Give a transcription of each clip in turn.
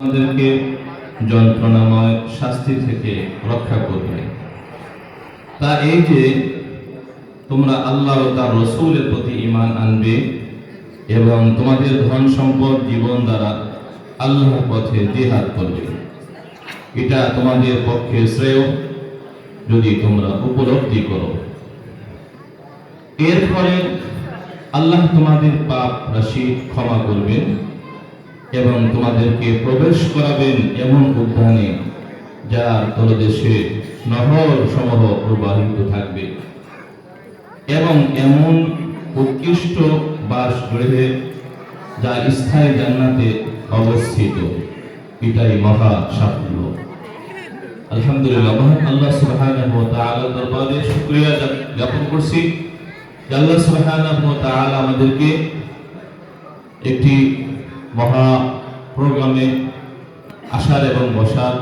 আমাদেরকে যন্ত্রণাময় শাস্তি থেকে রক্ষা করবে। তা এই যে তোমরা আল্লাহ ও তার রাসূলের প্রতি ঈমান আনবে এবং তোমাদের ধন সম্পদ জীবন দ্বারা আল্লাহর পথে জিহাদ করবে, এটা তোমাদের পক্ষে শ্রেয় যদি তোমরা উপলব্ধি করো। এর ফলে আল্লাহ তোমাদের পাপ রাশি ক্ষমা করবেন এবং তোমাদেরকে প্রবেশ করাবেন এমন উদ্যানে যার তলদেশে নহর সমূহ প্রবাহিত থাকবে এবং এমন উৎকৃষ্ট বাসগৃহে যা স্থায়ী জান্নাতে অবস্থিত। এটাই মহা সাফল্য। আলহামদুলিল্লাহ, মহান আল্লাহ সুবহানাহু ওয়া তাআলার দরবারে শুকরিয়া জ্ঞাপন করছি যে আল্লাহ সুবহানাহু ওয়া তাআলা আমাদেরকে একটি মহা প্রোগ্রামে আসার এবং বসার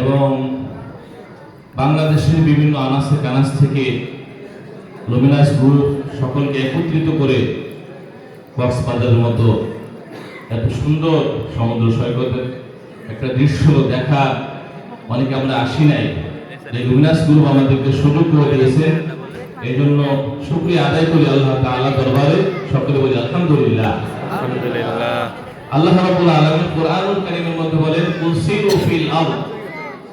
এবং বাংলাদেশের বিভিন্ন আনাচে কানাচ থেকে লুমিনাস গ্রুপ সকলকে একত্রিত করে কক্সবাজারের মতো এত সুন্দর সমুদ্র সৈকতের একটা দৃশ্য দেখা অনেকে আমরা আসি নাই। লুমিনাস গ্রুপ আমাদেরকে সুযোগ করে দিয়েছে, এই জন্য শুকরিয়া আদায় করি আল্লাহ তাআলা দরবারে। সকলে বলি আলহামদুলিল্লাহ। আলহামদুলিল্লাহ। আল্লাহ রাব্বুল আলামিন কোরআনুল কারীমের মধ্যে বলেন, কুল সিরু ফিল আরদ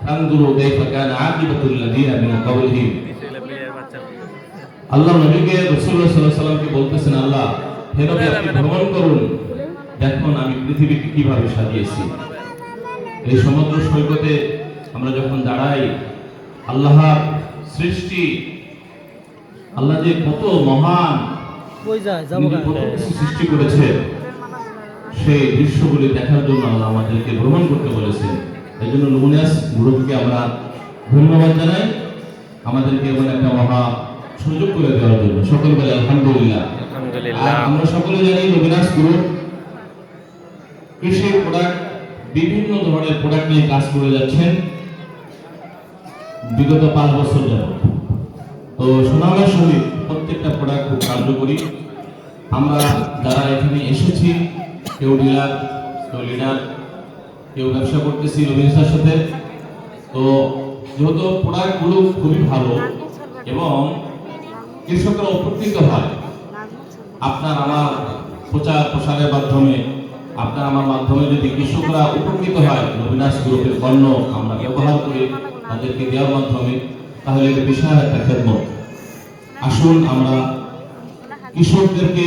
ফানজুরু কাইফা কানা আকিবাতুল লাযিনা মিন ক্বাবলিহিম। আল্লাহ নবীকে রাসূলুল্লাহ সাল্লাল্লাহু আলাইহি ওয়াসাল্লামকে বলতেছেন, আল্লাহ হে নবী আপনি ভ্রমণ করুন, দেখুন আমি পৃথিবীকে কিভাবে সাজিয়েছি। এই সমুদ্র সৈকতে আমরা যখন দাঁড়াই, আল্লাহর সৃষ্টি, আল্লাহ যে কত মহান সৃষ্টি করেছে সেই দৃশ্যগুলি দেখার জন্য আল্লাহ আমাদেরকে ভ্রমণ করতে বলেছেন। এই জন্য লুমিনাস গ্রুপকে আমরা ধন্যবাদ জানাই আমাদেরকে এমন একটা মহা সুযোগ করে দেওয়ার জন্য। সকল বলে আলহামদুলিল্লাহ। আমরা সকলে জানি লুমিনাস গ্রুপ কৃষি প্রোডাক্ট, বিভিন্ন ধরনের প্রোডাক্ট নিয়ে কাজ করে যাচ্ছেন বিগত 5 বছর যাবত। তো সুনামের সহিত প্রত্যেকটা প্রোডাক্ট খুব কার্যকরী। আমরা যারা এখানে এসেছি, কেউ ডিলার, কেউ লিডার, কেউ ব্যবসা করতেছি লুমিনাসের সাথে। তো যেহেতু প্রোডাক্টগুলো খুবই ভালো এবং কৃষকরা উপকৃত হয়, আপনার আমার প্রচার প্রসারের মাধ্যমে, আপনার আমার মাধ্যমে যদি কৃষকরা উপকৃত হয়, লুমিনাস গ্রুপের পণ্য আমরা ব্যবহার করে তাদেরকে দেওয়ার মাধ্যমে, তাহলে এটা বিশাল একটা খেদমত। আসুন আমরা কৃষকদেরকে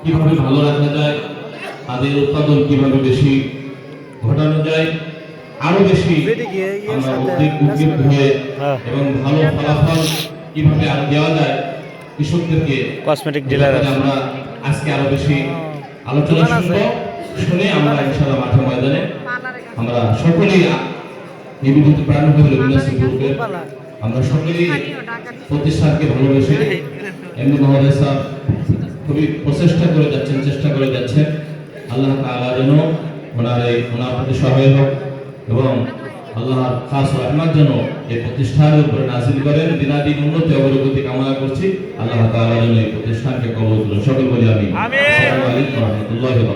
কিভাবে ভালো রাখা যায়, তাদের উৎপাদন কিভাবে বেশি ঘটানো যায়, আরো বেশি আমরা উদ্যোগ হয়ে এবং ভালো ফলাফল কিভাবে আর দেওয়া যায় কৃষকদেরকে, কসমেটিক ডিলার আমরা আজকে আরো বেশি আলোচনা শুনে আমরা ইনশাআল্লাহ মাঠে ময়দানে আমরা সকলেই নিবেদিত প্রাণ হয়ে লুমিনাস গ্রুপের আমরা সকলেই প্রতিষ্ঠানকে ভালোবেসে এমনি মহোদয় স্যার খুবই চেষ্টা করে যাচ্ছেন। আল্লাহ তাআলা যেন ওনার প্রতি সহায় হোক এবং আল্লাহর খাস রহমত যেন এই প্রতিষ্ঠানের উপরে নাযিল করেন। দিনাদিন উন্নতি অগ্রগতি কামনা করছি। আল্লাহ তাআলা যেন এই প্রতিষ্ঠানকে কবুল করুন। সকল বলি আমিন। আসসালামু আলাইকুম ওয়া রাহমাতুল্লাহি।